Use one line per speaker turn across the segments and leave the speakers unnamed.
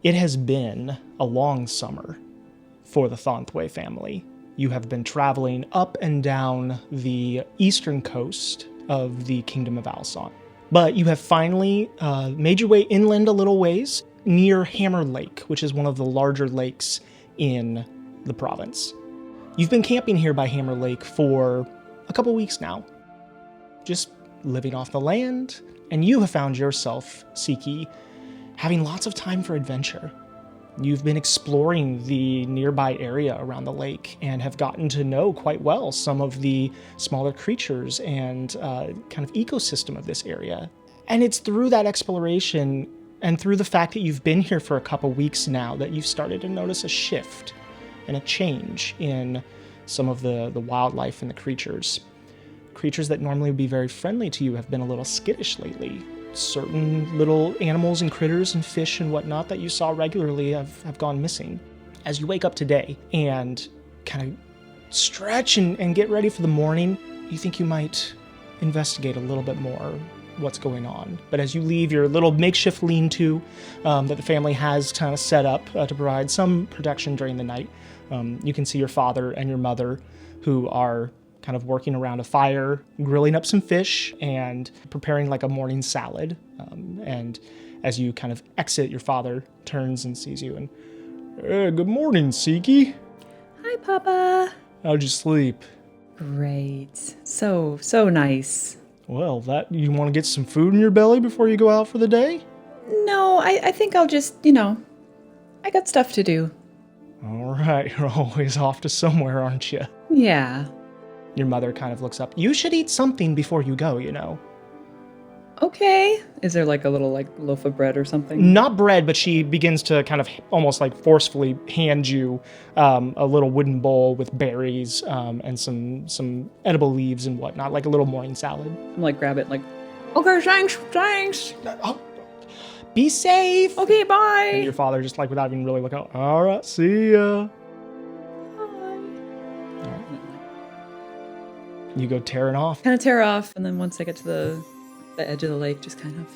It has been a long summer for the Thanthwe family. You have been traveling up and down the eastern coast of the Kingdom of Alson. But you have finally made your way inland a little ways near Hammer Lake, which is one of the larger lakes in the province. You've been camping here by Hammer Lake for a couple weeks now, just living off the land, and you have found yourself, Sikya, having lots of time for adventure. You've been exploring the nearby area around the lake and have gotten to know quite well some of the smaller creatures and kind of ecosystem of this area. And it's through that exploration and through the fact that you've been here for a couple weeks now that you've started to notice a shift and a change in some of the wildlife and the creatures. Creatures that normally would be very friendly to you have been a little skittish lately. Certain little animals and critters and fish and whatnot that you saw regularly have gone missing. As you wake up today and kind of stretch and get ready for the morning, you think you might investigate a little bit more what's going on. But as you leave your little makeshift lean-to that the family has kind of set up to provide some protection during the night, you can see your father and your mother who are kind of working around a fire, grilling up some fish, and preparing like a morning salad. And as you kind of exit, your father turns and sees you and, good morning, Sikya.
Hi, Papa.
How'd you sleep?
Great. So nice.
Well, you want to get some food in your belly before you go out for the day?
No, I think I'll just, I got stuff to do.
All right, you're always off to somewhere, aren't you?
Yeah.
Your mother kind of looks up. You should eat something before you go,
Okay. Is there like a little loaf of bread or something?
Not bread, but she begins to kind of almost like forcefully hand you a little wooden bowl with berries and some edible leaves and whatnot, like a little morning salad.
I'm grab it okay, thanks.
Oh, be safe.
Okay, bye.
And your father just without even really looking, all right, see ya. You go tearing off.
Kind of tear off, and then once I get to the edge of the lake, just kind of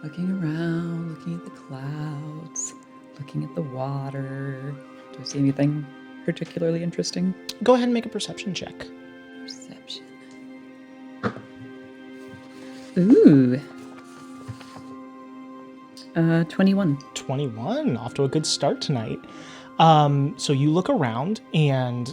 looking around, looking at the clouds, looking at the water. Do I see anything particularly interesting?
Go ahead and make a perception check.
Perception. Ooh. 21.
21, off to a good start tonight. So you look around, and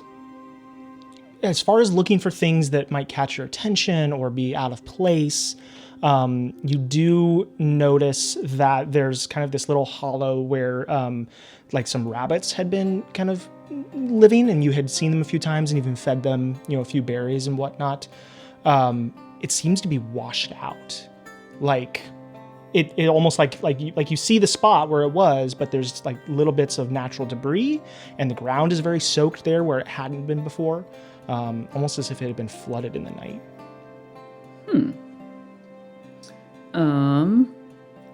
as far as looking for things that might catch your attention or be out of place, you do notice that there's kind of this little hollow where some rabbits had been kind of living, and you had seen them a few times and even fed them, a few berries and whatnot. It seems to be washed out. It almost like you see the spot where it was, but there's little bits of natural debris, and the ground is very soaked there where it hadn't been before. Almost as if it had been flooded in the night.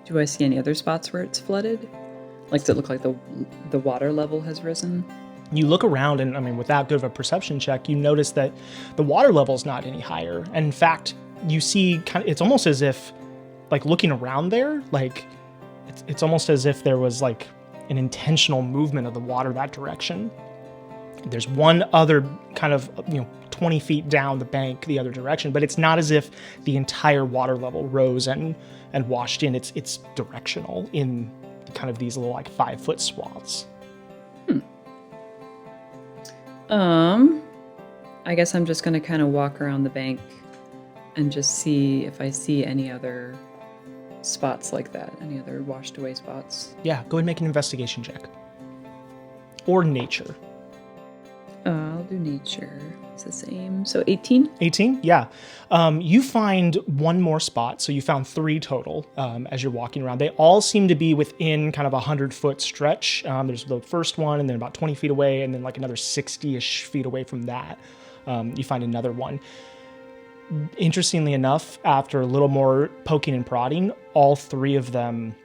Do I see any other spots where it's flooded? Does it look like the water level has risen?
You look around, and with that good of a perception check, you notice that the water level is not any higher. And in fact, you see it's almost as if, looking around there, it's almost as if there was an intentional movement of the water that direction. There's one other kind of, 20 feet down the bank the other direction, but it's not as if the entire water level rose and washed in. It's directional in kind of these little 5-foot swaths.
I guess I'm just going to kind of walk around the bank and just see if I see any other spots like that, any other washed away spots.
Yeah, go ahead and make an investigation check. Or nature.
I'll do nature. It's the same. So 18?
18? Yeah. You find one more spot. So you found 3 total as you're walking around. They all seem to be within kind of a 100-foot stretch. There's the first one, and then about 20 feet away, and then like another 60-ish feet away from that. You find another one. Interestingly enough, after a little more poking and prodding, all 3 of them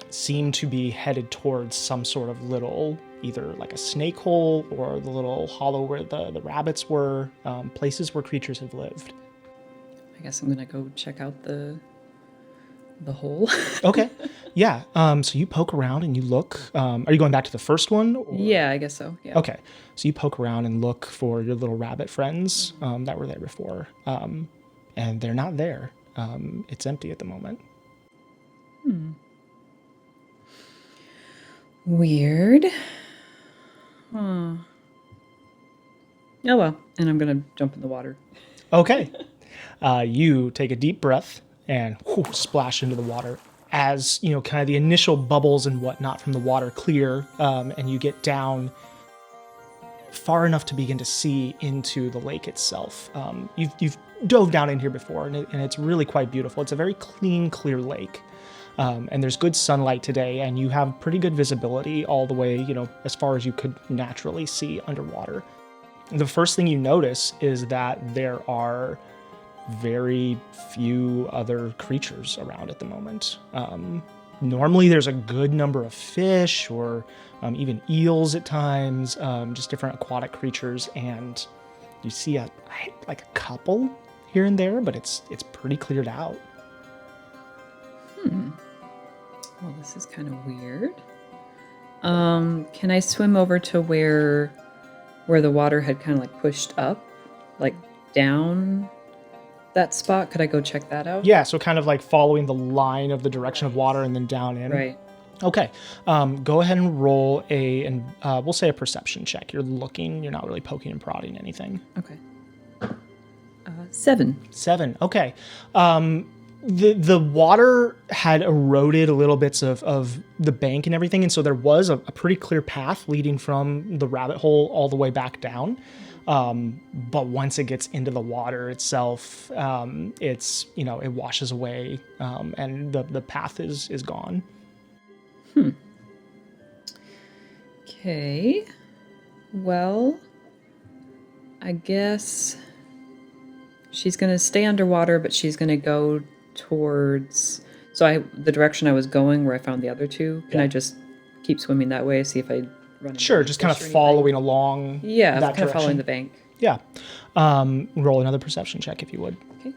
seem to be headed towards some sort of little, either like a snake hole or the little hollow where the rabbits were, places where creatures have lived.
I guess I'm gonna go check out the hole.
Okay. Yeah. So you poke around and you look. Are you going back to the first one? Or?
Yeah, I guess so. Yeah.
Okay. So you poke around and look for your little rabbit friends that were there before. And they're not there. It's empty at the moment.
Weird. Huh. Oh well, and I'm gonna jump in the water.
Okay. You take a deep breath and splash into the water. As, you know, kind of the initial bubbles and whatnot from the water clear, and you get down far enough to begin to see into the lake itself. You've dove down in here before, and it's really quite beautiful. It's a very clean, clear lake. And there's good sunlight today, and you have pretty good visibility all the way, you know, as far as you could naturally see underwater. The first thing you notice is that there are very few other creatures around at the moment. Normally there's a good number of fish or even eels at times, just different aquatic creatures, and you see like a couple here and there, but it's pretty cleared out.
Well, this is kind of weird. Can I swim over to where the water had kind of like pushed up, like down that spot? Could I go check that out?
Yeah, so kind of like following the line of the direction of water and then down in.
Right.
Okay. Go ahead and roll we'll say a perception check. You're looking, you're not really poking and prodding anything.
Okay. 7.
7. Okay. The water had eroded a little bits of the bank and everything, and so there was a pretty clear path leading from the rabbit hole all the way back down. But once it gets into the water itself, it's, you know, it washes away, and the path is gone.
Okay. Well, I guess she's going to stay underwater, but she's going to go towards the direction I was going where I found the other 2. Can I just keep swimming that way, see if I run into
Sure, just kind of following along.
Yeah,
that
kind of following the bank.
Yeah. Roll another perception check if you would.
Okay.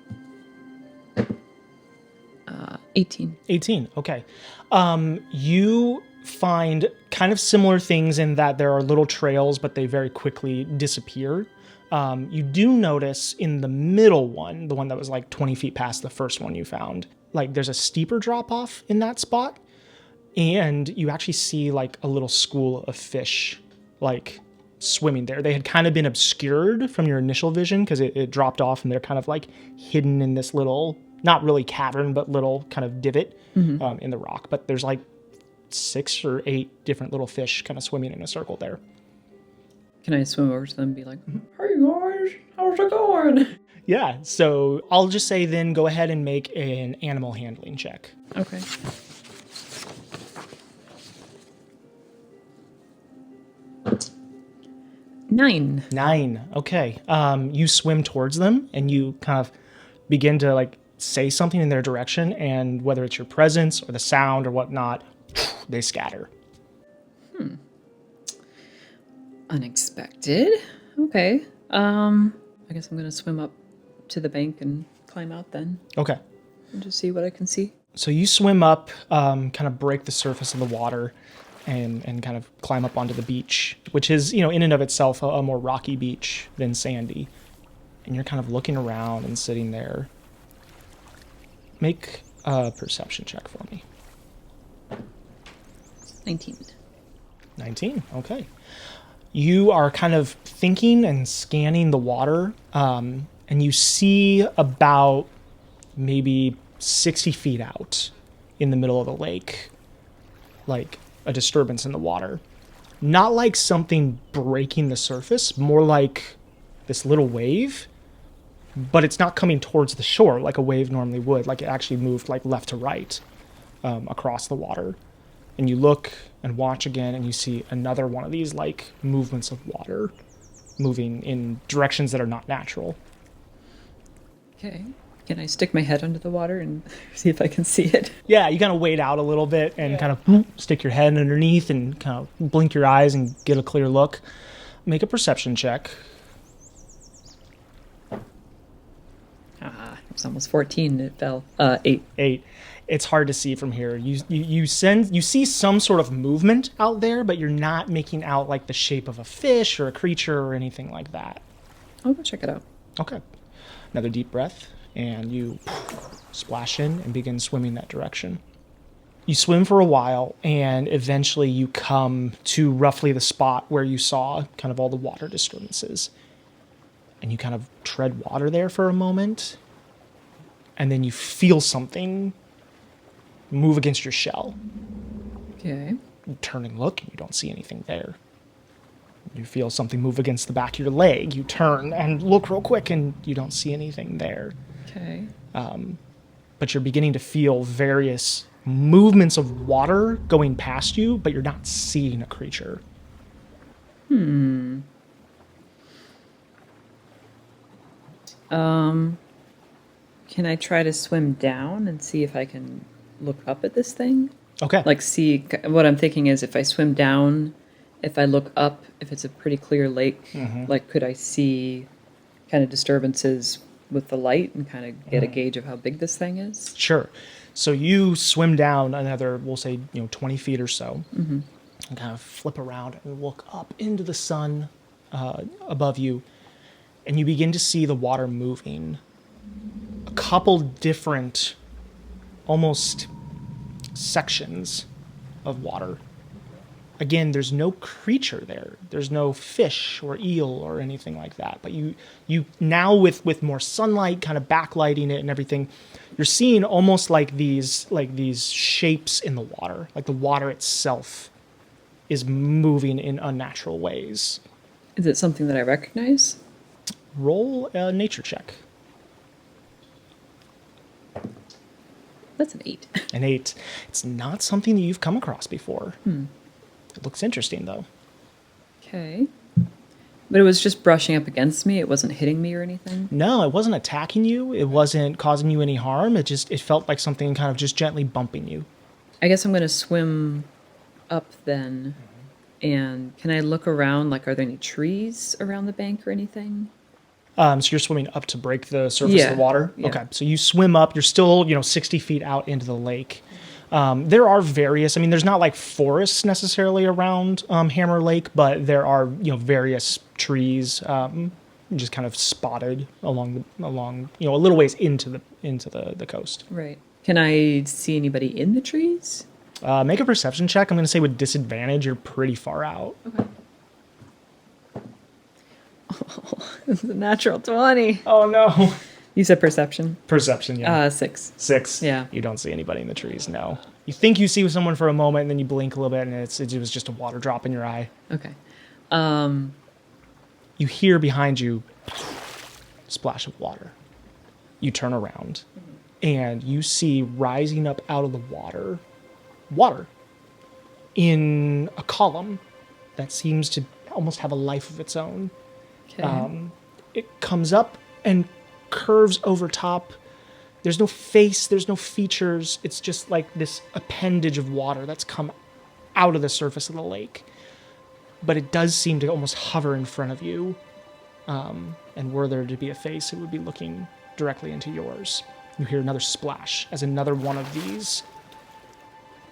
18.
18. Okay. You find kind of similar things in that there are little trails, but they very quickly disappear. You do notice in the middle one, the one that was like 20 feet past the first one you found, like there's a steeper drop off in that spot. And you actually see like a little school of fish, like swimming there. They had kind of been obscured from your initial vision because it dropped off, and they're kind of like hidden in this little, not really cavern, but little kind of divot in the rock. But there's like 6 or 8 different little fish kind of swimming in a circle there.
Can I swim over to them and be like, hey guys, how's it going?
Yeah, so I'll just say then go ahead and make an animal handling check.
Okay. Nine.
Okay. You swim towards them and you kind of begin to like say something in their direction, and whether it's your presence or the sound or whatnot, they scatter.
Unexpected. Okay. I guess I'm gonna swim up to the bank and climb out then.
Okay.
And just see what I can see.
So you swim up, kind of break the surface of the water, and kind of climb up onto the beach, which is, you know, in and of itself a more rocky beach than sandy. And you're kind of looking around and sitting there. Make a perception check for me.
19.
19, okay. You are kind of thinking and scanning the water, and you see about maybe 60 feet out in the middle of the lake, like a disturbance in the water. Not like something breaking the surface, more like this little wave, but it's not coming towards the shore like a wave normally would. Like it actually moved like left to right across the water. And you look and watch again, and you see another one of these like movements of water moving in directions that are not natural.
Okay. Can I stick my head under the water and see if I can see it?
Yeah, you kind of wade out a little bit and kind of stick your head underneath and kind of blink your eyes and get a clear look. Make a perception check.
Ah, it was almost 14. It fell. 8.
8. It's hard to see from here. You see some sort of movement out there, but you're not making out like the shape of a fish or a creature or anything like that.
I'll go check it out.
Okay. Another deep breath, and you splash in and begin swimming that direction. You swim for a while, and eventually you come to roughly the spot where you saw kind of all the water disturbances. And you kind of tread water there for a moment, and then you feel something move against your shell.
Okay.
You turn and look, and you don't see anything there. You feel something move against the back of your leg. You turn and look real quick, and you don't see anything there.
Okay.
But you're beginning to feel various movements of water going past you, but you're not seeing a creature.
Can I try to swim down and see if I can look up at this thing?
Okay.
Like, see, what I'm thinking is if I swim down, if I look up, if it's a pretty clear lake, like, could I see kind of disturbances with the light and kind of get a gauge of how big this thing is?
Sure. So you swim down another, we'll say, 20 feet or so, and kind of flip around and look up into the sun above you, and you begin to see the water moving. A couple different, almost sections of water. Again, there's no creature there. There's no fish or eel or anything like that. But you now with more sunlight kind of backlighting it and everything, you're seeing almost like these shapes in the water. Like the water itself is moving in unnatural ways.
Is it something that I recognize?
Roll a nature check.
That's an 8.
An 8. It's not something that you've come across before. It looks interesting, though.
Okay. But it was just brushing up against me. It wasn't hitting me or anything?
No, it wasn't attacking you. It wasn't causing you any harm. It felt like something kind of just gently bumping you.
I guess I'm going to swim up then. And can I look around? Like, are there any trees around the bank or anything?
So you're swimming up to break the surface of the water?
Yeah.
Okay, so you swim up. You're still, 60 feet out into the lake. There are various, there's not like forests necessarily around Hammer Lake, but there are, various trees just kind of spotted along, a little ways into the coast.
Right. Can I see anybody in the trees?
Make a perception check. I'm going to say with disadvantage, you're pretty far out.
Okay. Oh, it's a natural 20.
Oh, no.
You said perception?
Perception, yeah.
6.
6.
Yeah.
You don't see anybody in the trees, no. You think you see someone for a moment, and then you blink a little bit, and it was just a water drop in your eye.
Okay.
You hear behind you splash of water. You turn around, and you see rising up out of the water in a column that seems to almost have a life of its own.
Okay.
It comes up and curves over top. There's no face, there's no features. It's just like this appendage of water that's come out of the surface of the lake. But it does seem to almost hover in front of you. And were there to be a face, it would be looking directly into yours. You hear another splash as another one of these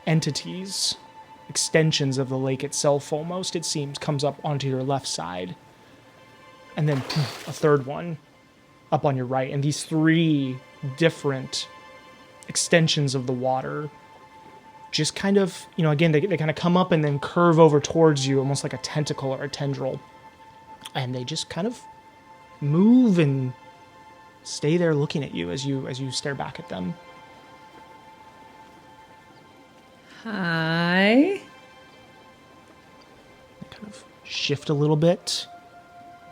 entities, extensions of the lake itself almost, it seems, comes up onto your left side. And then a third one up on your right. And these 3 different extensions of the water just kind of, again, they kind of come up and then curve over towards you, almost like a tentacle or a tendril. And they just kind of move and stay there looking at you as you stare back at them.
Hi.
kind of shift a little bit.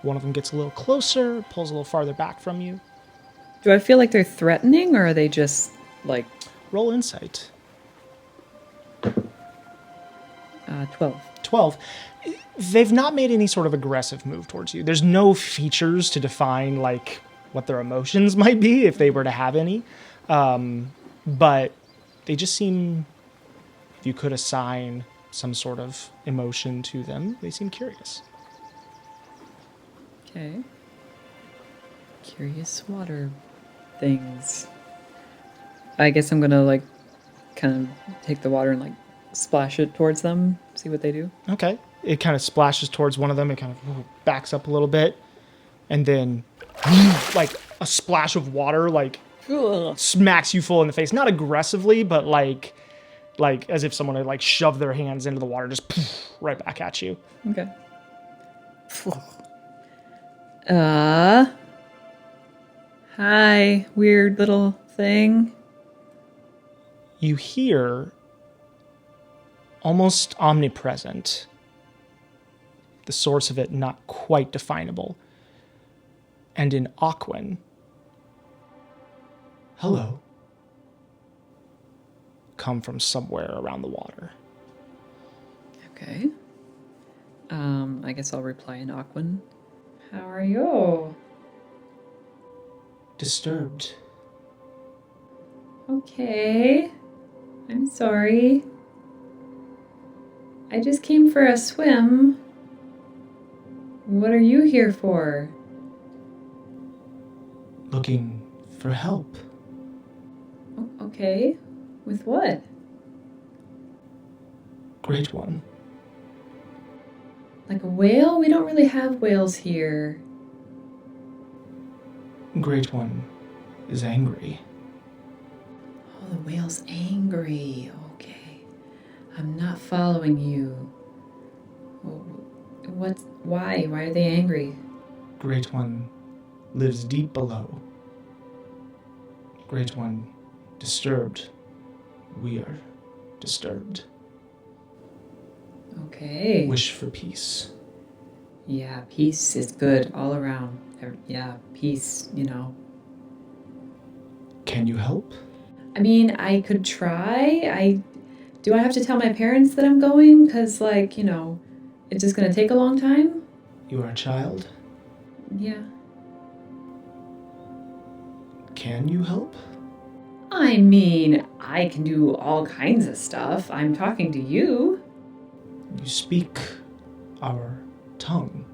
One of them gets a little closer, pulls a little farther back from you.
Do I feel like they're threatening, or are they just like...
Roll insight.
12.
12. They've not made any sort of aggressive move towards you. There's no features to define, like, what their emotions might be, if they were to have any. But they just seem, if you could assign some sort of emotion to them, they seem curious.
Okay. Curious water things. I guess I'm gonna, like, kind of take the water and, like, splash it towards them, see what they do.
Okay. It kind of splashes towards one of them. It kind of backs up a little bit. And then, like, a splash of water, like, smacks you full in the face. Not aggressively, but, like as if someone had, like, shoved their hands into the water, just right back at you.
Okay. Hi, weird little thing.
You hear, almost omnipresent, the source of it not quite definable, and in Aquan, hello, come from somewhere around the water.
Okay. I guess I'll reply in Aquan. How are you?
Disturbed.
Okay. I'm sorry. I just came for a swim. What are you here for?
Looking for help.
Okay. With what?
Great one.
Like a whale? We don't really have whales here.
Great one is angry.
Oh, the whale's angry. Okay. I'm not following you. Why? Why are they angry?
Great one lives deep below. Great one disturbed. We are disturbed.
Okay.
Wish for peace.
Yeah, peace is good all around. Yeah, peace, you know.
Can you help?
I mean, I could try. Do I have to tell my parents that I'm going? Because, like, you know, it's just going to take a long time?
You are a child.
Yeah.
Can you help?
I mean, I can do all kinds of stuff. I'm talking to you.
You speak our tongue.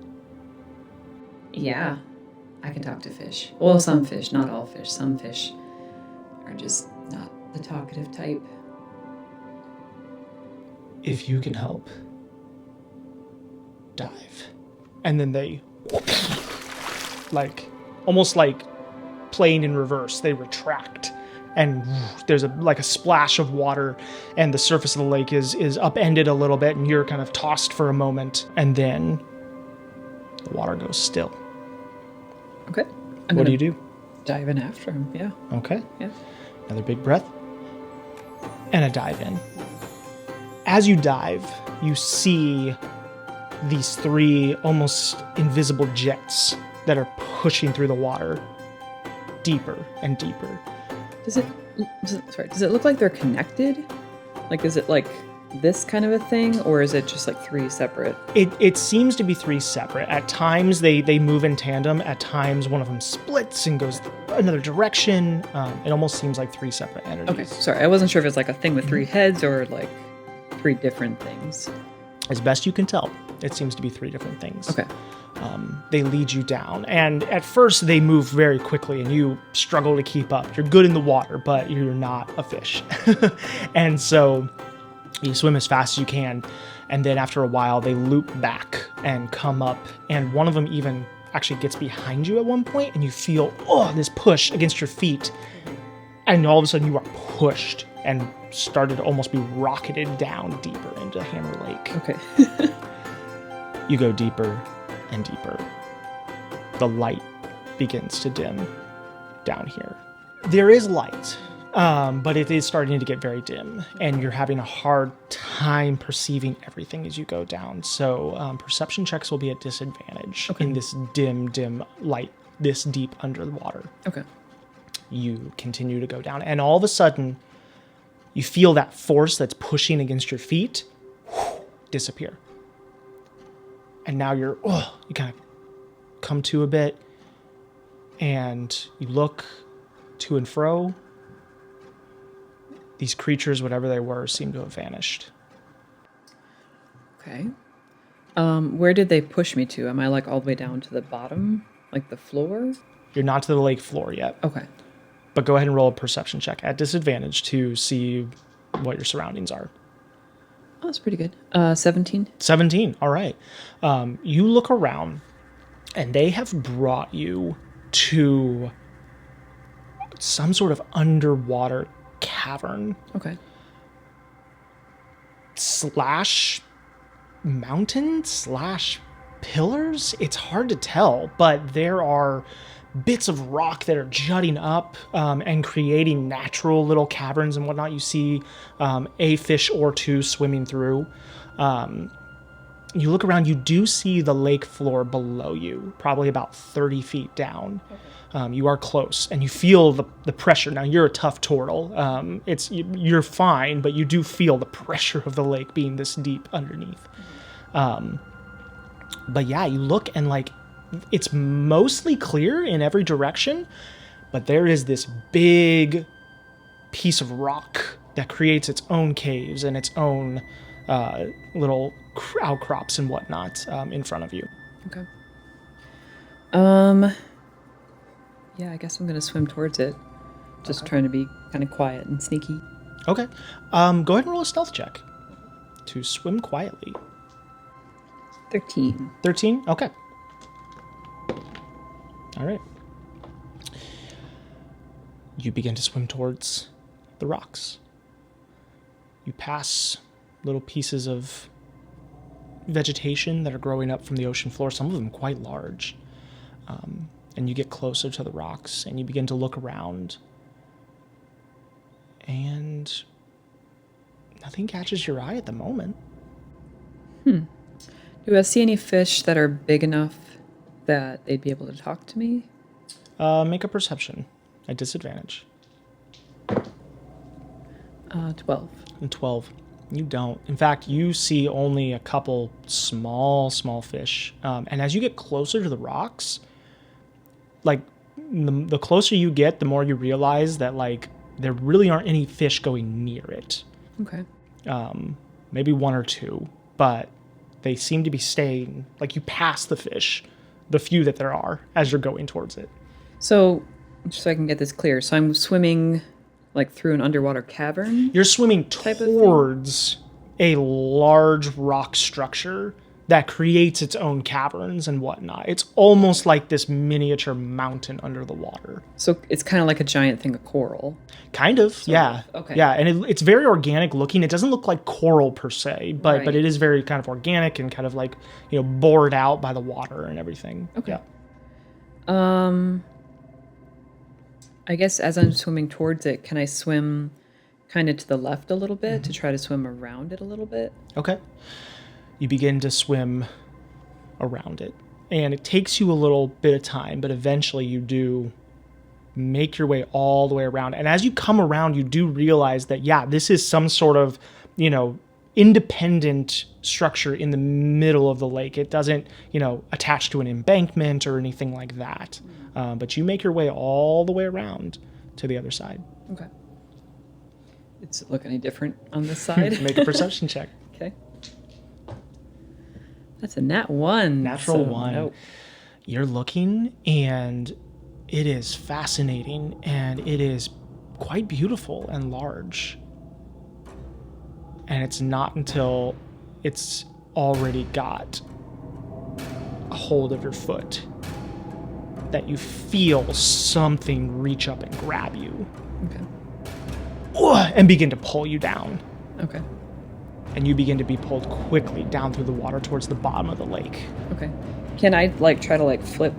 Yeah, I can talk to fish. Well, some fish, not all fish. Some fish are just not the talkative type.
If you can help, dive. And then they, like, almost like playing in reverse, they retract. And there's a splash of water, and the surface of the lake is upended a little bit, and you're kind of tossed for a moment, and then the water goes still.
Okay.
What do you do?
Dive in after him, yeah.
Okay.
Yeah.
Another big breath. And a dive in. As you dive, you see these three almost invisible jets that are pushing through the water deeper and deeper.
Does it look like they're connected? Like, is it like this kind of a thing, or is it just like three separate?
It seems to be three separate. At times they move in tandem. At times one of them splits and goes another direction. It almost seems like three separate entities.
Okay, sorry, I wasn't sure if it's like a thing with three heads or like three different things.
As best you can tell, it seems to be three different things.
Okay.
They lead you down, and at first they move very quickly, and you struggle to keep up. You're good in the water, but you're not a fish. And so you swim as fast as you can, and then after a while they loop back and come up, and one of them even actually gets behind you at one point, and you feel this push against your feet, and all of a sudden you are pushed and started to almost be rocketed down deeper into Hammer Lake.
Okay.
You go deeper and deeper. The light begins to dim down here. There is light but it is starting to get very dim, and you're having a hard time perceiving everything as you go down. So perception checks will be at disadvantage in this dim light, this deep under the water.
Okay.
You continue to go down, and all of a sudden, you feel that force that's pushing against your feet disappear. And now you kind of come to a bit, and you look to and fro. These creatures, whatever they were, seem to have vanished.
Okay. Where did they push me to? Am I like all the way down to the bottom? Like the floor?
You're not to the lake floor yet.
Okay.
But go ahead and roll a perception check at disadvantage to see what your surroundings are.
Oh, that's pretty good. 17.
17, all right. You look around, and they have brought you to some sort of underwater cavern.
Okay.
/ mountain / pillars? It's hard to tell, but there are bits of rock that are jutting up and creating natural little caverns and whatnot. You see a fish or two swimming through. You look around, you do see the lake floor below you, probably about 30 feet down. Okay. You are close, and you feel the pressure. Now, you're a tough turtle. You're fine, but you do feel the pressure of the lake being this deep underneath. But yeah, you look, and like, it's mostly clear in every direction, but there is this big piece of rock that creates its own caves and its own little outcrops and whatnot in front of you.
Okay. Yeah, I guess I'm going to swim towards it. Just trying to be kind of quiet and sneaky.
Okay. Go ahead and roll a stealth check to swim quietly.
13.
13? Okay. All right. You begin to swim towards the rocks. You pass little pieces of vegetation that are growing up from the ocean floor, some of them quite large. And you get closer to the rocks, and you begin to look around. And nothing catches your eye at the moment.
Do I see any fish that are big enough that they'd be able to talk to me?
Make a perception at disadvantage.
12.
And 12. You don't. In fact, you see only a couple small fish. And as you get closer to the rocks, like, the closer you get, the more you realize that, like, there really aren't any fish going near it.
Okay.
Maybe one or two, but they seem to be staying, like, you pass the fish, the few that there are, as you're going towards it.
So, just so I can get this clear, so I'm swimming, like, through an underwater cavern?
You're swimming towards a large rock structure that creates its own caverns and whatnot. It's almost like this miniature mountain under the water.
So it's kind of like a giant thing of coral.
Kind of, yeah.
Okay.
Yeah, and it's very organic looking. It doesn't look like coral per se, but it is very kind of organic and kind of like, bored out by the water and everything.
Okay.
Yeah.
I guess as I'm swimming towards it, can I swim kind of to the left a little bit to try to swim around it a little bit?
Okay. You begin to swim around it, and it takes you a little bit of time, but eventually you do make your way all the way around. And as you come around, you do realize that, yeah, this is some sort of, independent structure in the middle of the lake. It doesn't, attach to an embankment or anything like that. But you make your way all the way around to the other side.
Okay. Does it look any different on this side?
Make a perception check.
Okay. That's a nat 1.
Natural 1.
Nope.
You're looking, and it is fascinating, and it is quite beautiful and large. And it's not until it's already got a hold of your foot that you feel something reach up and grab you.
Okay.
And begin to pull you down.
Okay.
And you begin to be pulled quickly down through the water towards the bottom of the lake.
Okay. Can I try to flip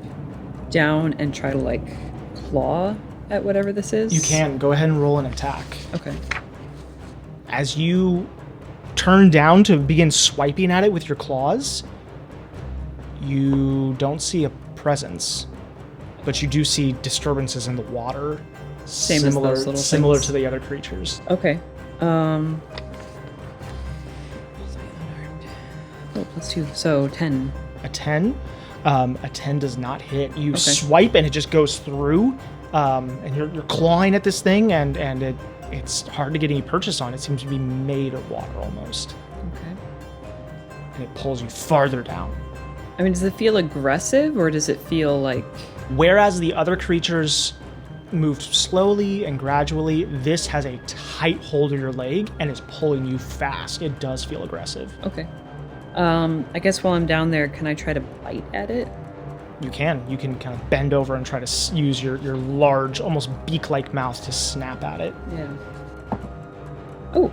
down and try to claw at whatever this is?
You can. Go ahead and roll an attack.
Okay.
As you turn down to begin swiping at it with your claws, you don't see a presence, but you do see disturbances in the water,
Same as those little
similar
things.
to the other creatures.
Okay. Oh, +2. So 10.
A 10? A 10 does not hit. You
Okay.
swipe and it just goes through, and you're clawing at this thing, and it's hard to get any purchase on. It seems to be made of water almost,
Okay.
and it pulls you farther down.
I mean, does it feel aggressive or does it feel like...
Whereas the other creatures moved slowly and gradually, this has a tight hold of your leg and is pulling you fast. It does feel aggressive.
Okay. I guess while I'm down there, can I try to bite at it?
You can kind of bend over and try to use your large, almost beak-like mouth to snap at it.
Yeah. Oh,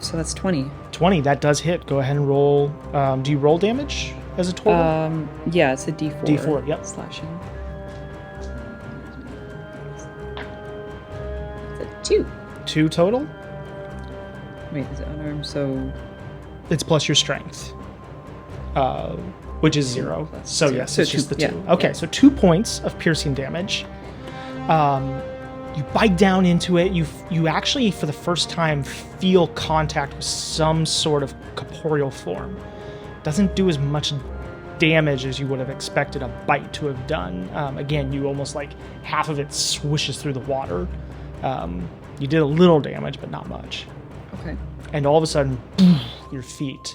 so that's 20.
20, that does hit. Go ahead and roll. Do you roll damage as a tortle?
Yeah, it's a D4.
D4, yep.
Slashing. It's a 2.
2 total?
Wait, is it unarmed? So...
It's plus your strength, which is 0.
Plus
So
0.
yes,
So
it's just the 2.
yeah.
Okay, so 2 points of piercing damage. You bite down into it. You actually, for the first time, feel contact with some sort of corporeal form. Doesn't do as much damage as you would have expected a bite to have done. Again, you almost like half of it swishes through the water. You did a little damage, but not much.
Okay.
And all of a sudden, your feet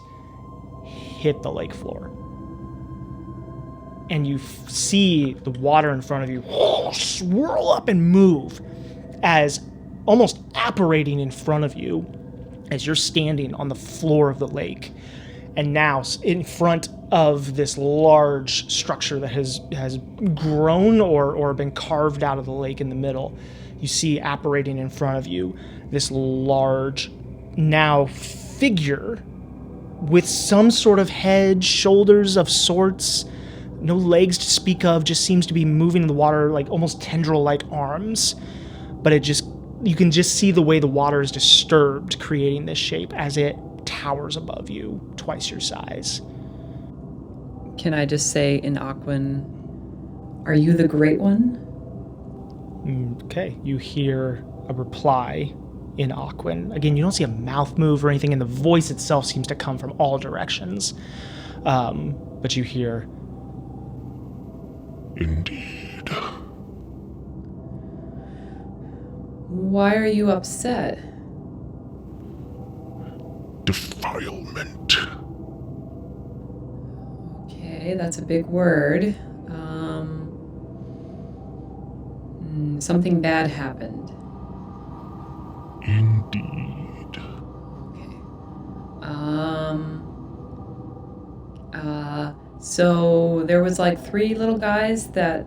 hit the lake floor. And you see the water in front of you swirl up and move as almost apparating in front of you as you're standing on the floor of the lake. And now in front of this large structure that has grown or been carved out of the lake in the middle, you see apparating in front of you this large now figure with some sort of head, shoulders of sorts, no legs to speak of, just seems to be moving in the water like almost tendril-like arms. But you can just see the way the water is disturbed, creating this shape as it towers above you, twice your size.
Can I just say in Aquan, are you the Great One?
Okay, you hear a reply in Aquan. Again, you don't see a mouth move or anything, and the voice itself seems to come from all directions. But you hear,
Indeed.
Why are you upset?
Defilement.
Okay, that's a big word. Something bad happened.
Indeed.
Okay. So there was like 3 little guys that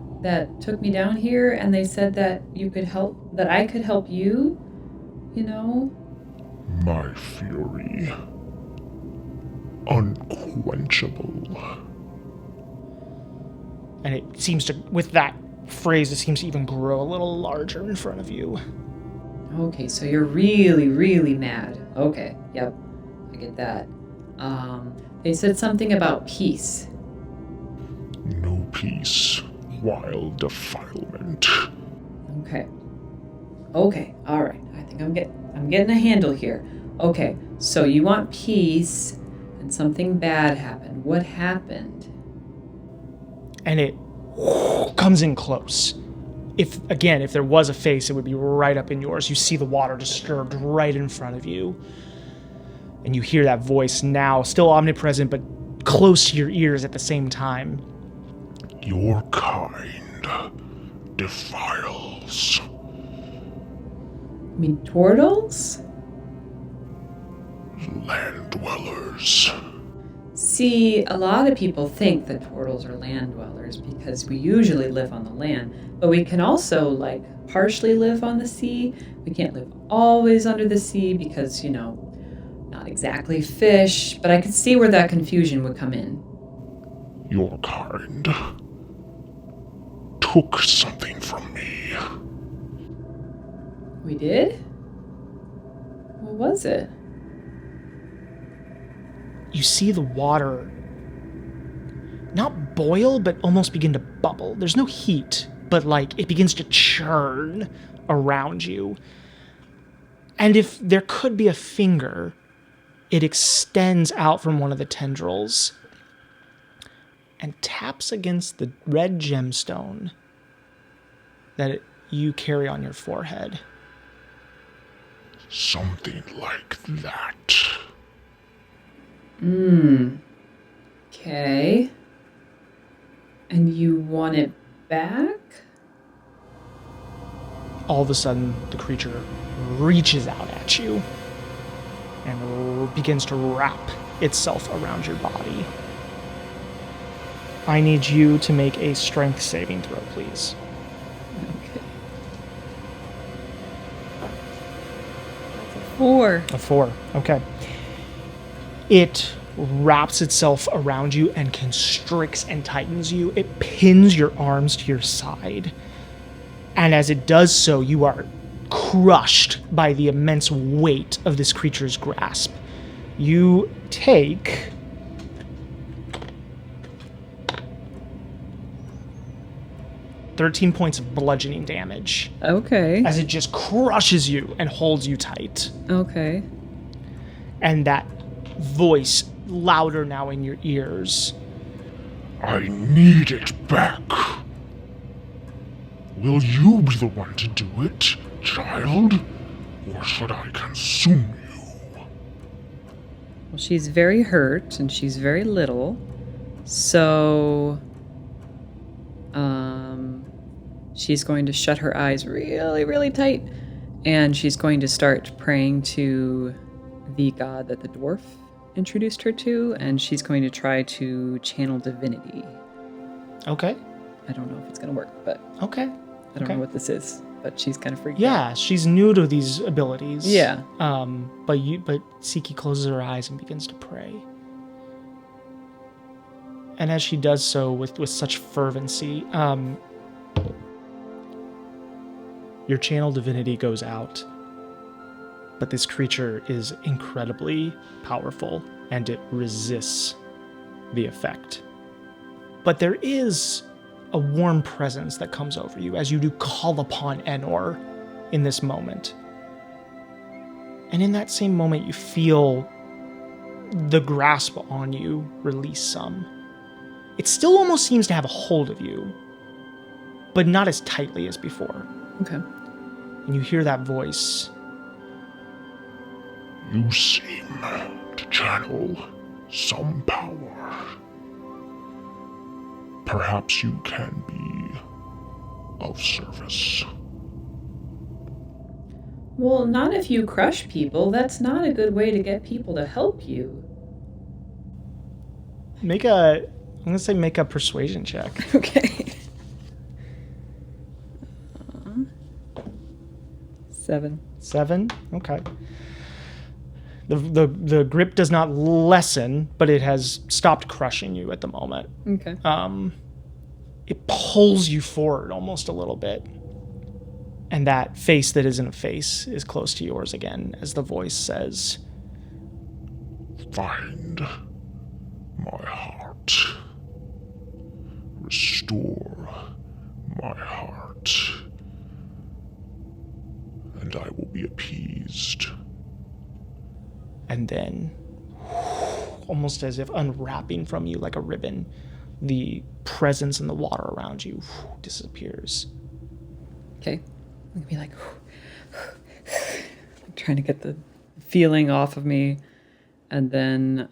took me down here, and they said that I could help you, you know?
My fury. Unquenchable.
and it seems to, with that phrase, it seems to even grow a little larger in front of you.
Okay, so you're really, really mad. Okay, yep, I get that. They said something about peace.
No peace, while defilement.
Okay. Okay, all right. I think I'm getting a handle here. Okay, so you want peace, and something bad happened. What happened?
And it comes in close. If there was a face, it would be right up in yours. You see the water disturbed right in front of you. And you hear that voice now, still omnipresent, but close to your ears at the same time.
Your kind defiles.
I mean, turtles?
Land dwellers.
See, a lot of people think that turtles are land dwellers because we usually live on the land, but we can also, partially live on the sea. We can't live always under the sea because, not exactly fish, but I could see where that confusion would come in.
Your kind took something from me.
We did? What was it?
You see the water not boil, but almost begin to bubble. There's no heat, but like it begins to churn around you. And if there could be a finger, it extends out from one of the tendrils and taps against the red gemstone that you carry on your forehead.
Something like that.
Okay. And you want it back?
All of a sudden, the creature reaches out at you and begins to wrap itself around your body. I need you to make a strength saving throw, please.
Okay. That's a 4.
A 4. Okay. It wraps itself around you and constricts and tightens you. It pins your arms to your side. And as it does so, you are crushed by the immense weight of this creature's grasp. You take 13 points of bludgeoning damage
Okay.
as it just crushes you and holds you tight.
Okay.
And that voice, louder now in your ears.
I need it back. Will you be the one to do it, child? Or should I consume you?
Well, she's very hurt and she's very little. So, she's going to shut her eyes really, really tight. And she's going to start praying to the god that the dwarf introduced her to. And she's going to try to channel divinity.
Okay.
I don't know if it's going to work, but
Okay.
I don't know what this is. But she's kind of freaked out.
Yeah, she's new to these abilities.
Yeah.
But Sikya closes her eyes and begins to pray. And as she does so with such fervency, your channel divinity goes out. But this creature is incredibly powerful, and it resists the effect. But there is a warm presence that comes over you as you do call upon Enor in this moment. And in that same moment, you feel the grasp on you release some. It still almost seems to have a hold of you, but not as tightly as before.
Okay.
And you hear that voice.
You seem to channel some power. Perhaps you can be of service.
Well, not if you crush people. That's not a good way to get people to help you.
I'm gonna say make a persuasion check.
Okay. 7.
7? Okay. The grip does not lessen, but it has stopped crushing you at the moment.
Okay.
It pulls you forward almost a little bit. And that face that isn't a face is close to yours again as the voice says,
Find my heart. Restore my heart. And I will be appeased.
and then almost as if unwrapping from you like a ribbon, the presence in the water around you disappears.
Okay. I'm gonna be like, trying to get the feeling off of me. And then,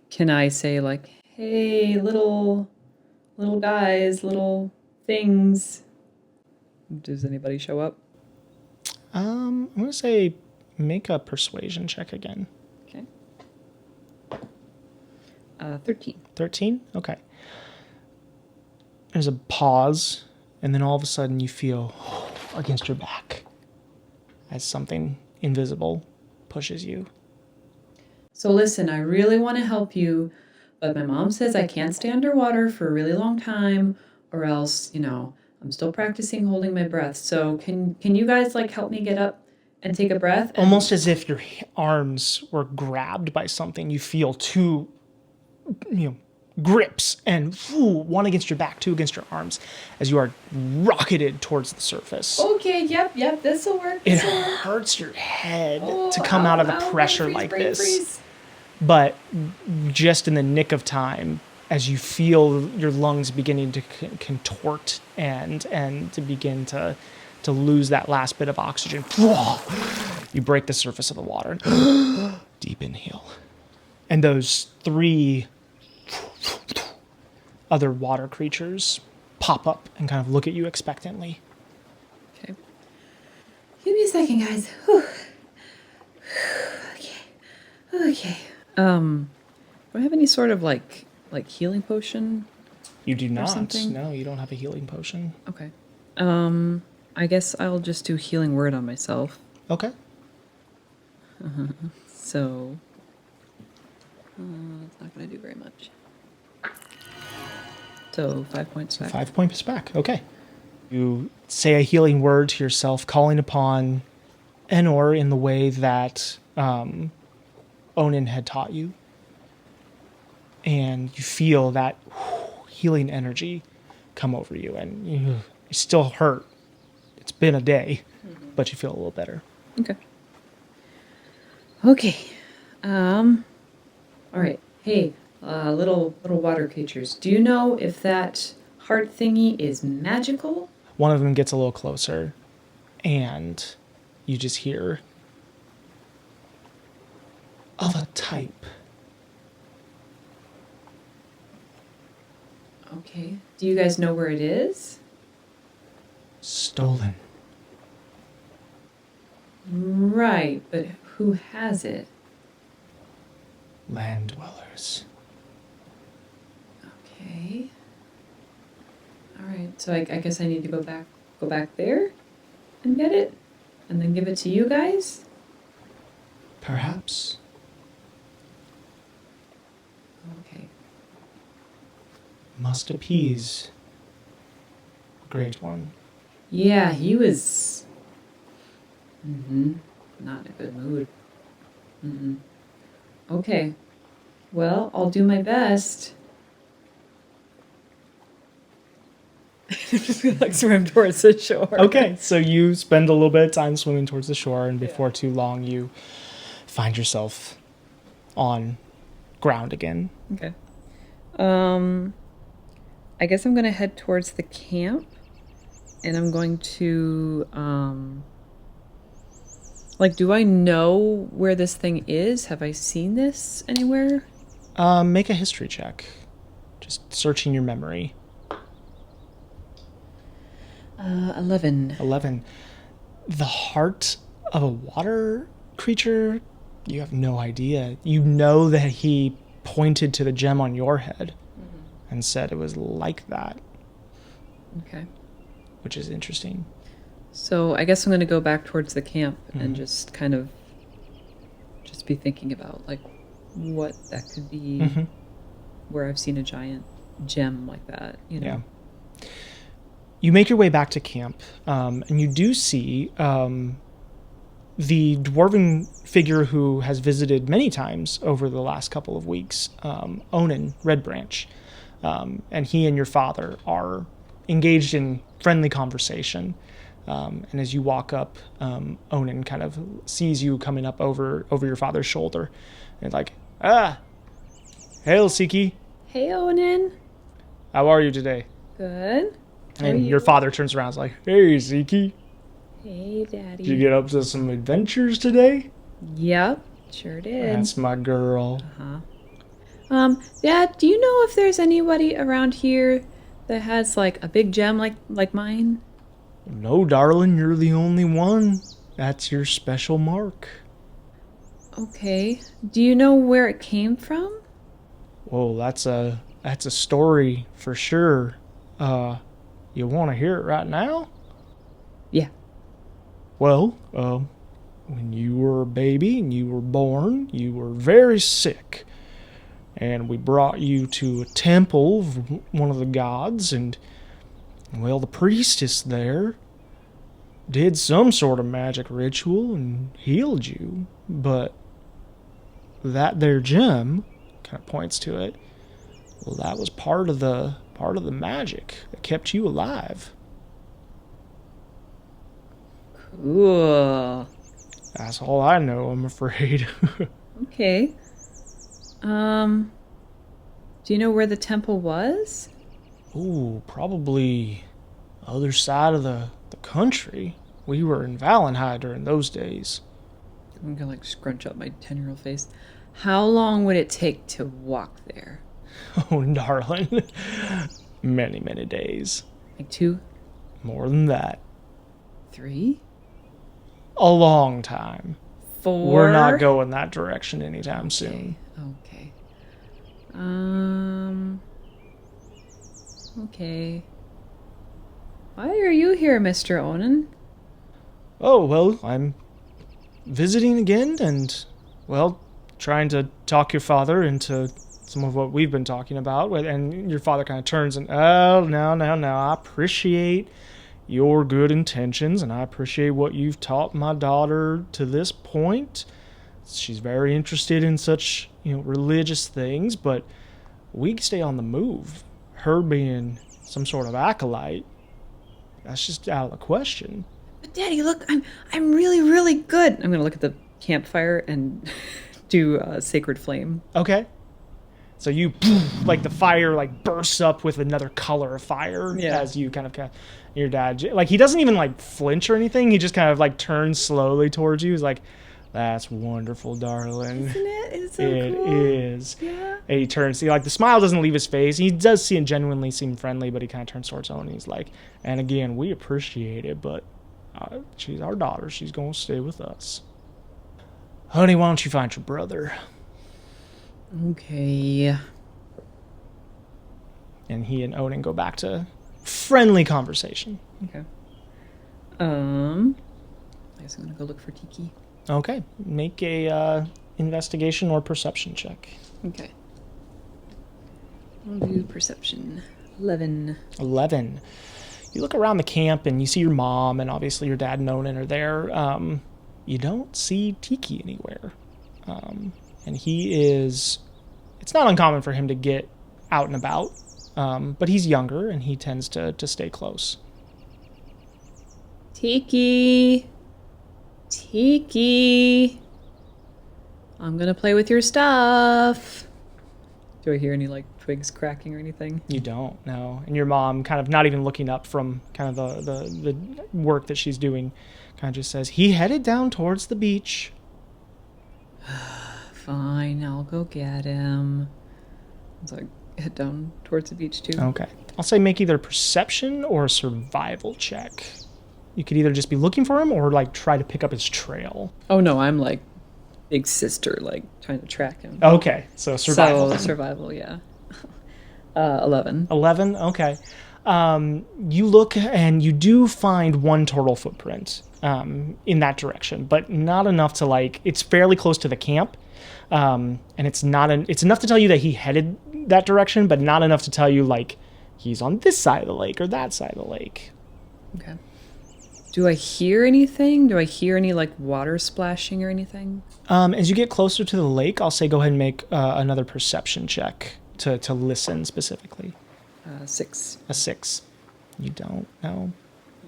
can I say like, hey, little guys, little things. Does anybody show up?
I'm going to say make a persuasion check again.
Okay. 13.
13? Okay. There's a pause, and then all of a sudden you feel against your back as something invisible pushes you.
So listen, I really want to help you, but my mom says I can't stay underwater for a really long time, or else, I'm still practicing holding my breath. So can you guys like help me get up and take a breath? And
Almost as if your arms were grabbed by something. You feel two, grips, and one against your back, two against your arms, as you are rocketed towards the surface.
Okay, yep, this'll work.
It hurts your head
Oh,
to come out of the
ow,
pressure
brain
like
freeze,
this.
freeze.
But just in the nick of time, as you feel your lungs beginning to contort and to begin to lose that last bit of oxygen, you break the surface of the water. Deep inhale. And those 3 other water creatures pop up and kind of look at you expectantly.
Okay. Give me a second, guys. Whew. Okay. Do I have any sort of like healing potion?
You do not.
Something?
No, you don't have a healing potion.
Okay. I guess I'll just do healing word on myself.
Okay.
So, it's not going to do very much. So 5 points back.
5 points back. Okay. You say a healing word to yourself, calling upon Enor in the way that Onin had taught you. And you feel that healing energy come over you. And you still hurt. It's been a day, but you feel a little better.
Okay. Okay. All right. Hey, little water creatures. Do you know if that heart thingy is magical?
One of them gets a little closer, and you just hear of a type.
Okay. Do you guys know where it is?
Stolen.
Right, but who has it?
Land dwellers.
Okay. All right. So I guess I need to go back there and get it and then give it to you guys?
Perhaps.
Okay.
Must appease the Great One.
Yeah, he was not in a good mood. Okay. Well, I'll do my best. I'm just gonna like swim towards the shore.
Okay, so you spend a little bit of time swimming towards the shore, and before too long, you find yourself on ground again.
Okay. I guess I'm gonna head towards the camp, and I'm going to do I know where this thing is? Have I seen this anywhere?
Make a history check. Just searching your memory.
11.
11. The heart of a water creature? You have no idea. You know that he pointed to the gem on your head and said it was like that.
Okay.
Which is interesting.
So I guess I'm going to go back towards the camp and just kind of just be thinking about like what that could be, where I've seen a giant gem like that, you know?
Yeah. You make your way back to camp, and you do see the dwarven figure who has visited many times over the last couple of weeks, Onin Redbranch. And he and your father are engaged in friendly conversation. And as you walk up, Onin kind of sees you coming up over your father's shoulder. And like, hail, Sikya.
Hey, Onin.
How are you today?
Good.
And your father turns around and is like, hey, Sikya.
Hey, Daddy.
Did you get up to some adventures today?
Yep, sure did.
That's my girl.
Dad, do you know if there's anybody around here that has like a big gem like mine?
No, darling, you're the only one. That's your special mark.
Okay. Do you know where it came from?
Whoa, that's a story for sure. You want to hear it right now?
Yeah.
Well, when you were a baby and you were born, you were very sick. And we brought you to a temple of one of the gods, and Well, the priestess there did some sort of magic ritual and healed you, but that there gem kind of points to it. Well, that was part of the magic that kept you alive.
Cool.
That's all I know, I'm afraid.
Okay. Do you know where the temple was?
Ooh, probably other side of the country. We were in Valenhai during those days.
I'm gonna like scrunch up my 10-year-old face. How long would it take to walk there?
Oh, darling. Many, many days.
Like 2?
More than that.
3?
A long time.
4?
We're not going that direction anytime soon.
Okay. Okay. Why are you here, Mr. Onan?
Oh, well, I'm visiting again and, well, trying to talk your father into some of what we've been talking about. And your father kind of turns and, oh, no. I appreciate your good intentions and I appreciate what you've taught my daughter to this point. She's very interested in such, religious things, but we stay on the move. Her being some sort of acolyte, that's just out of the question.
But Daddy, look, I'm really, really good. I'm gonna look at the campfire and do a sacred flame.
Okay. So you, like the fire, like bursts up with another color of fire as you kind of, your dad, like he doesn't even like flinch or anything. He just kind of like turns slowly towards you. He's like, that's wonderful, darling.
Isn't it? It's so
It
cool.
is.
Yeah.
And he turns, like the smile doesn't leave his face. He does genuinely seem friendly, but he kind of turns towards Owen and he's like, and again, we appreciate it, but she's our daughter. She's going to stay with us. Honey, why don't you find your brother?
Okay.
And he and Onan go back to friendly conversation.
Okay. I guess I'm gonna go look for Tiki.
Okay, make a investigation or perception check.
Okay. I'll do perception. 11.
11. You look around the camp and you see your mom and obviously your dad and Onan are there. You don't see Tiki anywhere. And he is... It's not uncommon for him to get out and about, but he's younger and he tends to stay close.
Tiki! Tiki! I'm gonna play with your stuff. Do I hear any, like, twigs cracking or anything?
You don't, no. And your mom, kind of not even looking up from kind of the work that she's doing, kind of just says, he headed down towards the beach.
Fine, I'll go get him. So I head down towards the beach, too.
Okay. I'll say make either a perception or a survival check. You could either just be looking for him or, like, try to pick up his trail.
Oh, no, I'm, like, big sister, like, trying to track him.
Okay, so survival.
So, survival, yeah. 11.
11? Okay. You look and you do find one turtle footprint in that direction, but not enough to, like, it's fairly close to the camp. And it's enough to tell you that he headed that direction, but not enough to tell you, like, he's on this side of the lake or that side of the lake.
Okay. Do I hear anything? Do I hear any, like, water splashing or anything?
As you get closer to the lake, I'll say go ahead and make another perception check to listen specifically.
6.
A 6. You don't know.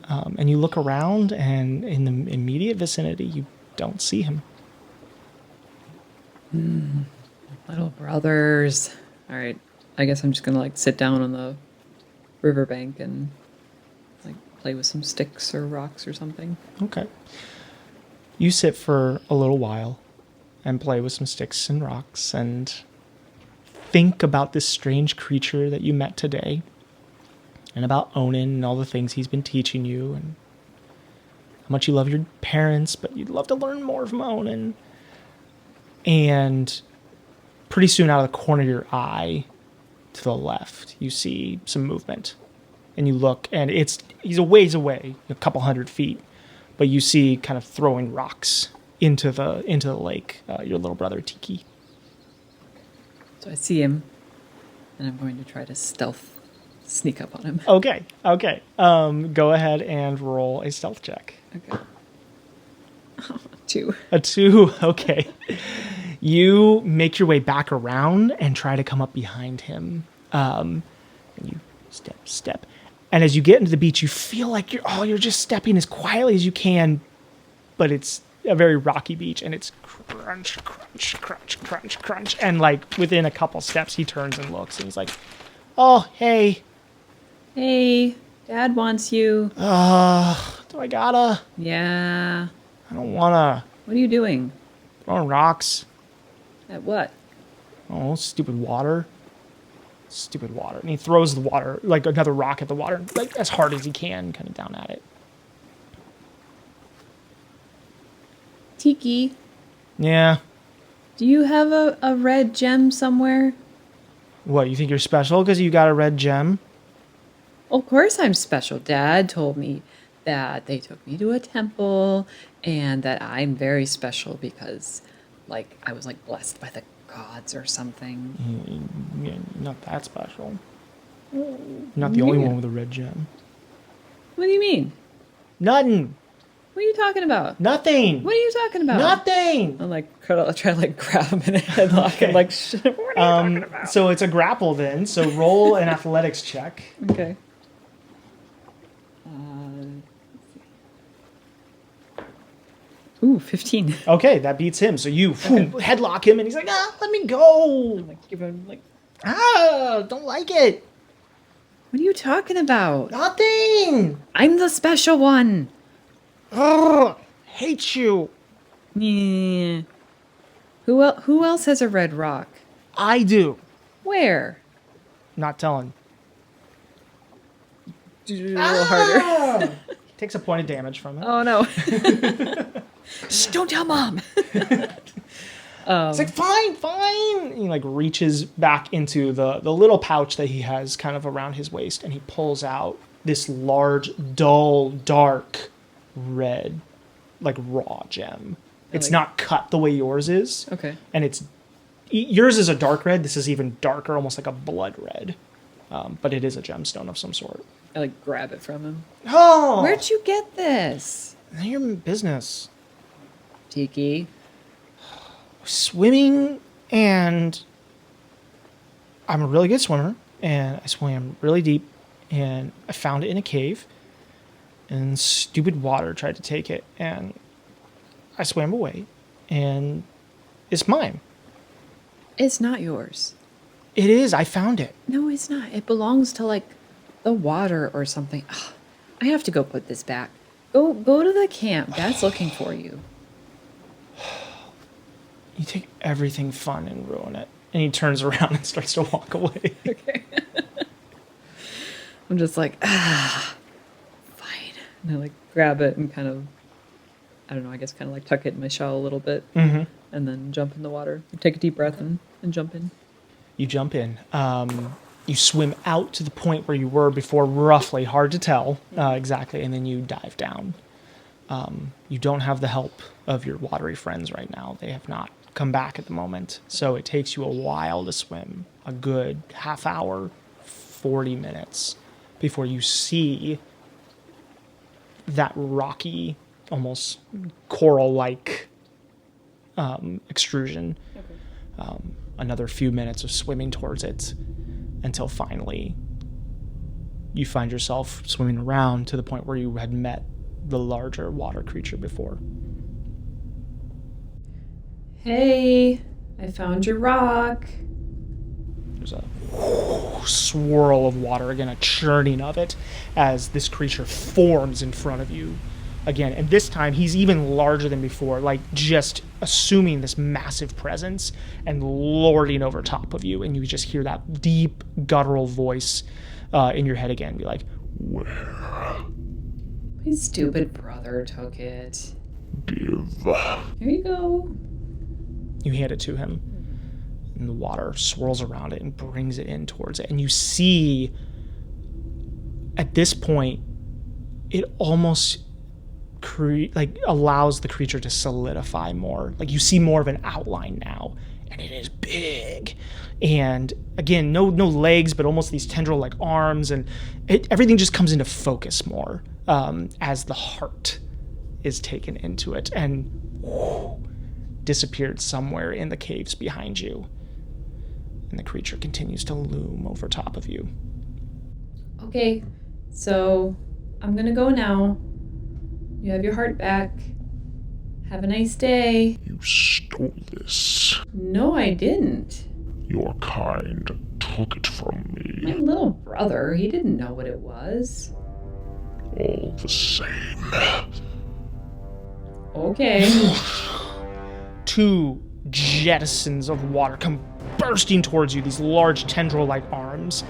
And you look around, and in the immediate vicinity, you don't see him.
Little brothers. All right. I guess I'm just going to, like, sit down on the riverbank and, like, play with some sticks or rocks or something.
Okay. You sit for a little while and play with some sticks and rocks and think about this strange creature that you met today and about Onan and all the things he's been teaching you and how much you love your parents, but you'd love to learn more from Onan. And pretty soon out of the corner of your eye to the left, you see some movement. And you look, and he's a ways away, a couple 100 feet, but you see kind of throwing rocks into the lake, your little brother Tiki.
So I see him, and I'm going to try to stealth sneak up on him.
Okay. Go ahead and roll a stealth check.
Okay. 2.
A 2. Okay. You make your way back around and try to come up behind him. And you step. And as you get into the beach, you feel like you're just stepping as quietly as you can, but it's a very rocky beach, and it's crunch, crunch, crunch, crunch, crunch. And like within a couple steps, he turns and looks, and he's like, "Oh, hey."
Hey, Dad wants you.
Do I gotta?
Yeah.
I don't wanna.
What are you doing?
Throwing rocks.
At what?
Oh, stupid water. And he throws the water, like another rock at the water, like as hard as he can, kind of down at it.
Tiki,
Yeah.
do you have a red gem somewhere?
What, you think you're special because you got a red gem?
Of course I'm special. Dad told me that they took me to a temple and that I'm very special because, like, I was, like, blessed by the gods or something.
Yeah, not that special. Not the only one with a red gem.
What do you mean?
Nothing.
What are you talking about?
Nothing.
What are you talking about?
Nothing.
I'm like, try to like grab him in a headlock and like, what are you talking about?
So it's a grapple then. So roll an athletics check.
Okay. Ooh, 15.
Okay, that beats him. So you headlock him, and he's like, let me go.
I'm like, give him like,
Don't like it.
what are you talking about?
Nothing.
I'm the special one.
Hate you.
Yeah. Who else has a red rock?
I do.
Where?
Not telling.
Do it a little harder.
He takes a point of damage from it.
Oh no. Shh, don't tell Mom.
It's like, fine. And he like reaches back into the little pouch that he has kind of around his waist, and he pulls out this large, dull, dark red, like raw gem. It's not cut the way yours is.
Okay.
And yours is a dark red. This is even darker, almost like a blood red. But it is a gemstone of some sort.
I like grab it from him.
Oh!
Where'd you get this?
None of your business.
Tiki.
Swimming, and I'm a really good swimmer, and I swam really deep, and I found it in a cave, and stupid water tried to take it, and I swam away, and it's mine.
It's not yours.
It is. I found it.
No, it's not. It belongs to like the water or something. Ugh, I have to go put this back. Go to the camp. Dad's looking for you.
You take everything fun and ruin it. And he turns around and starts to walk away.
Okay. I'm just like, fine. And I like grab it and kind of, I don't know, I guess kind of like tuck it in my shawl a little bit.
Mm-hmm.
And then jump in the water. Take a deep breath and jump in.
You jump in. You swim out to the point where you were before, roughly, hard to tell exactly, and then you dive down. You don't have the help of your watery friends right now. They have not come back at the moment. So it takes you a while to swim, a good half hour, 40 minutes, before you see that rocky, almost coral-like extrusion. Okay. Another few minutes of swimming towards it until finally you find yourself swimming around to the point where you had met the larger water creature before.
Hey, I found your rock.
There's a swirl of water, again, a churning of it as this creature forms in front of you again. And this time he's even larger than before, like just assuming this massive presence and lording over top of you. And you just hear that deep guttural voice in your head again, be like,
Where?
My stupid brother took it.
Give.
Here you go.
you hand it to him. And the water swirls around it and brings it in towards it. And you see, at this point, it almost allows the creature to solidify more. Like, you see more of an outline now. and it is big. And again, no legs, but almost these tendril-like arms, and everything just comes into focus more as the heart is taken into it and disappeared somewhere in the caves behind you. And the creature continues to loom over top of you.
Okay, so I'm gonna go now. You have your heart back. Have a nice day.
You stole this.
No, I didn't.
Your kind took it from
My
me.
little brother, he didn't know what it was.
All the same.
Okay.
Two jettisons of water come bursting towards you, these large tendril-like arms,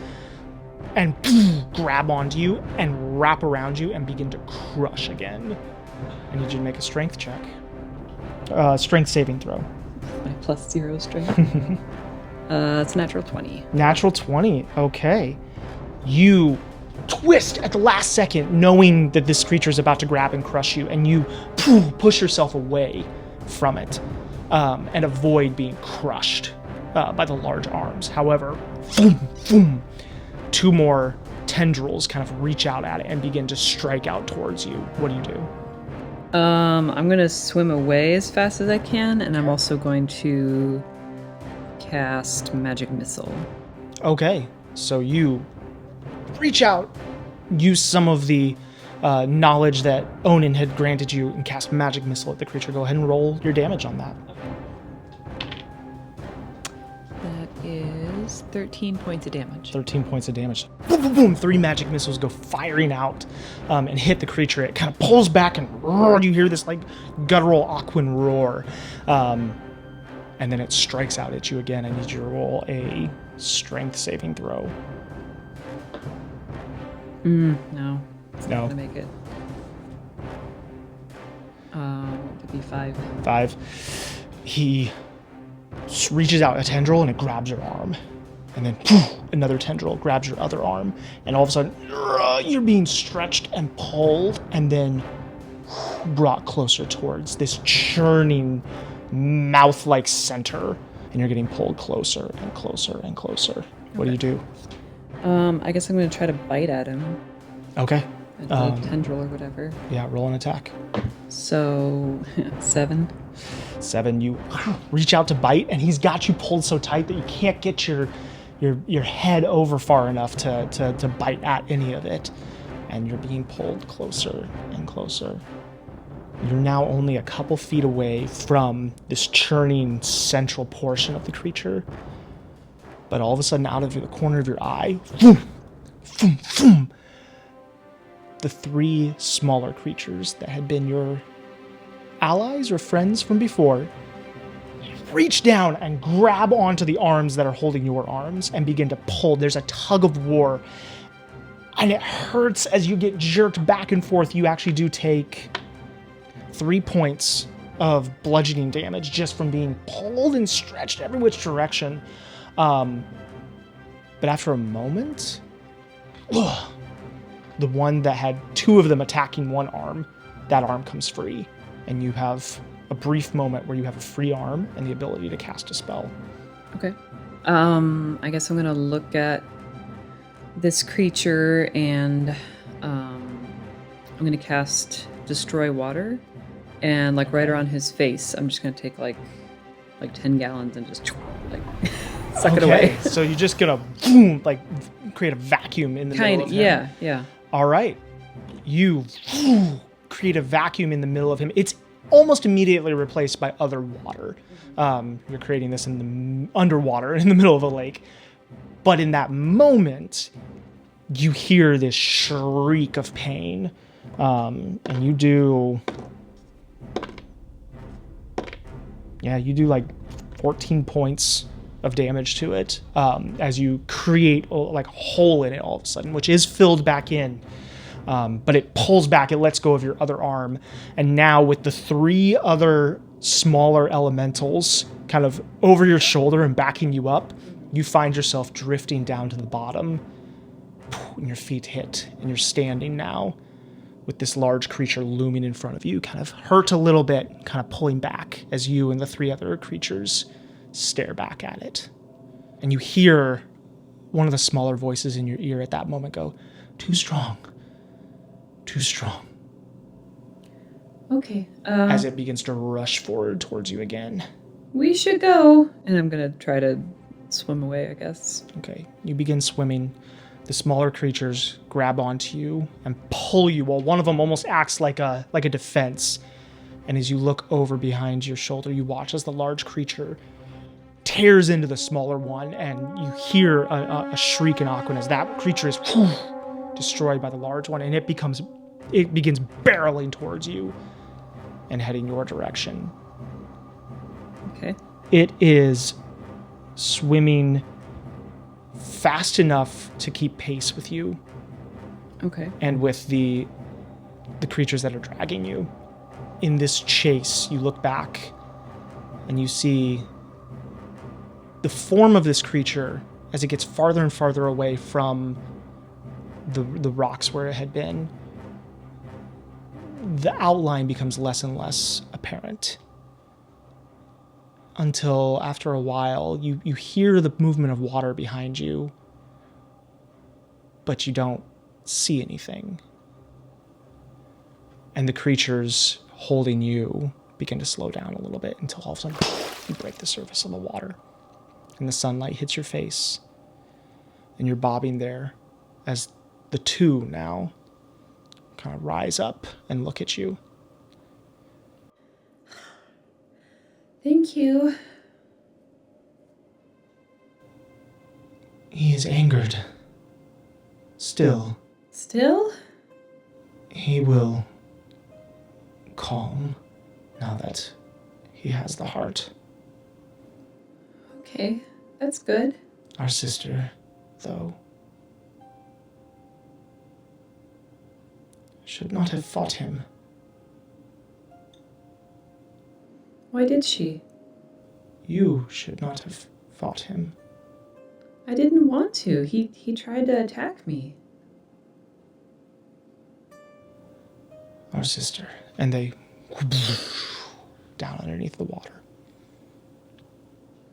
and grab onto you and wrap around you and begin to crush again. I need you to make a strength check. Strength saving throw.
My +0 strength. It's a natural 20.
Natural 20. Okay. You twist at the last second, knowing that this creature is about to grab and crush you, and you push yourself away from it and avoid being crushed by the large arms. However, two more tendrils kind of reach out at it and begin to strike out towards you. What do you do?
I'm going to swim away as fast as I can, and I'm also going to cast Magic Missile.
Okay, so you reach out, use some of the knowledge that Onin had granted you, and cast Magic Missile at the creature. Go ahead and roll your damage on that.
That is 13 points of damage.
13 points of damage. Boom, boom, boom. 3 magic missiles go firing out and hit the creature. It kind of pulls back and roar. You hear this like guttural Aquan roar. And then it strikes out at you again. I need you to roll a strength saving throw.
No. It's
No.
not going to make it. It'd be 5.
5. He reaches out a tendril and it grabs your arm. And then another tendril grabs your other arm. And all of a sudden, you're being stretched and pulled and then brought closer towards this churning mouth-like center. And you're getting pulled closer and closer and closer. What do you do?
I guess I'm going to try to bite at him.
Okay.
At the tendril or whatever.
Yeah, roll an attack.
So, 7.
7, you reach out to bite, and he's got you pulled so tight that you can't get your head over far enough to bite at any of it. And you're being pulled closer and closer. You're now only a couple feet away from this churning central portion of the creature. But all of a sudden, out of the corner of your eye, the 3 smaller creatures that had been your allies or friends from before reach down and grab onto the arms that are holding your arms and begin to pull. There's a tug of war, and it hurts as you get jerked back and forth. You actually do take 3 points of bludgeoning damage just from being pulled and stretched every which direction. But after a moment, the one that had 2 of them attacking one arm, that arm comes free. And you have a brief moment where you have a free arm and the ability to cast a spell.
Okay. I guess I'm going to look at this creature and I'm going to cast Destroy Water. And like right around his face, I'm just going to take like 10 gallons and just like suck it away.
So you're just going to boom, like create a vacuum in the middle of him.
Yeah.
All right. You create a vacuum in the middle of him. It's almost immediately replaced by other water. You're creating this in the underwater in the middle of a lake. But in that moment, you hear this shriek of pain. And you do like 14 points of damage to it as you create like a hole in it all of a sudden, which is filled back in. But it pulls back, it lets go of your other arm. And now with the 3 other smaller elementals kind of over your shoulder and backing you up, you find yourself drifting down to the bottom. And your feet hit, and you're standing now with this large creature looming in front of you, kind of hurt a little bit, kind of pulling back as you and the 3 other creatures stare back at it. And you hear one of the smaller voices in your ear at that moment go, "Too strong. Too strong."
Okay.
As it begins to rush forward towards you again.
We should go.
And I'm going to try to swim away, I guess.
Okay, you begin swimming. The smaller creatures grab onto you and pull you while one of them almost acts like a defense. And as you look over behind your shoulder, you watch as the large creature tears into the smaller one, and you hear a shriek in Aquan as that creature is destroyed by the large one, and it begins barreling towards you and heading your direction.
Okay.
It is swimming fast enough to keep pace with you
Okay.
and with the creatures that are dragging you. In this chase, you look back and you see the form of this creature as it gets farther and farther away from the rocks where it had been. The outline becomes less and less apparent until after a while you hear the movement of water behind you, but you don't see anything. And the creatures holding you begin to slow down a little bit until all of a sudden you break the surface of the water and the sunlight hits your face and you're bobbing there as the two now kind of rise up and look at you.
Thank you.
He is angered. Still,
Still?
he will calm now that he has the heart.
Okay, that's good.
Our sister, though, should not have fought him.
Why did she?
You should not have fought him.
I didn't want to. He tried to attack me.
Our sister. And they down underneath the water.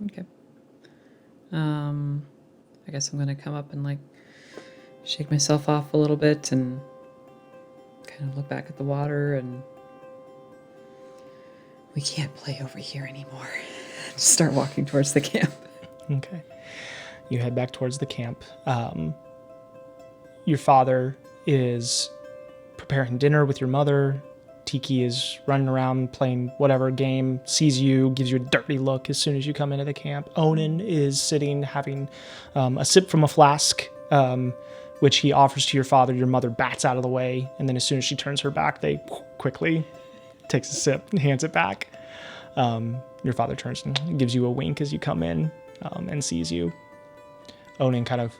Okay. I guess I'm gonna come up and shake myself off a little bit and kind of look back at the water, and we can't play over here anymore. Just start walking towards the camp.
Okay. You head back towards the camp. Your father is preparing dinner with your mother. Tiki is running around playing whatever game, sees you, gives you a dirty look as soon as you come into the camp. Onan is sitting having a sip from a flask, which he offers to your father. Your mother bats out of the way, and then as soon as she turns her back, they quickly takes a sip and hands it back. Your father turns and gives you a wink as you come in and sees you. Onan kind of,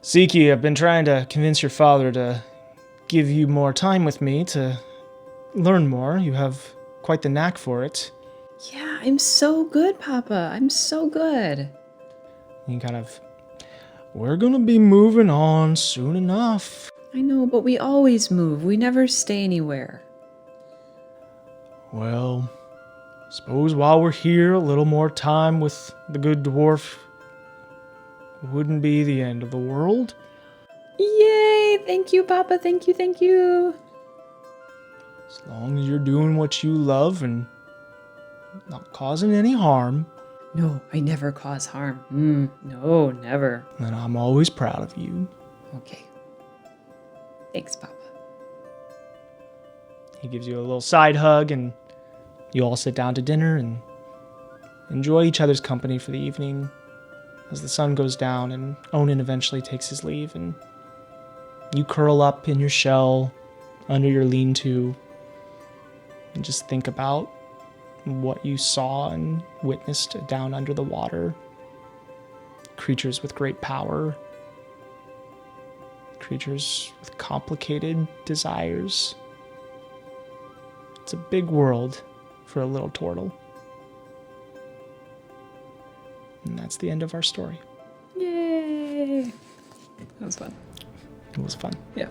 Sikya, I've been trying to convince your father to give you more time with me to learn more. You have quite the knack for it.
Yeah, I'm so good, Papa. I'm so good.
You kind of, we're gonna be moving on soon enough.
I know, but we always move. We never stay anywhere.
Well, suppose while we're here, a little more time with the good dwarf wouldn't be the end of the world.
Yay! Thank you, Papa. Thank you, thank you.
As long as you're doing what you love and not causing any harm,
No, I never cause harm. No, never.
then I'm always proud of you.
Okay. Thanks, Papa.
He gives you a little side hug, and you all sit down to dinner and enjoy each other's company for the evening as the sun goes down and Onan eventually takes his leave, and you curl up in your shell under your lean-to and just think about what you saw and witnessed down under the water. Creatures with great power. Creatures with complicated desires. It's a big world for a little turtle. And that's the end of our story.
Yay! That was fun.
It was fun.
Yeah.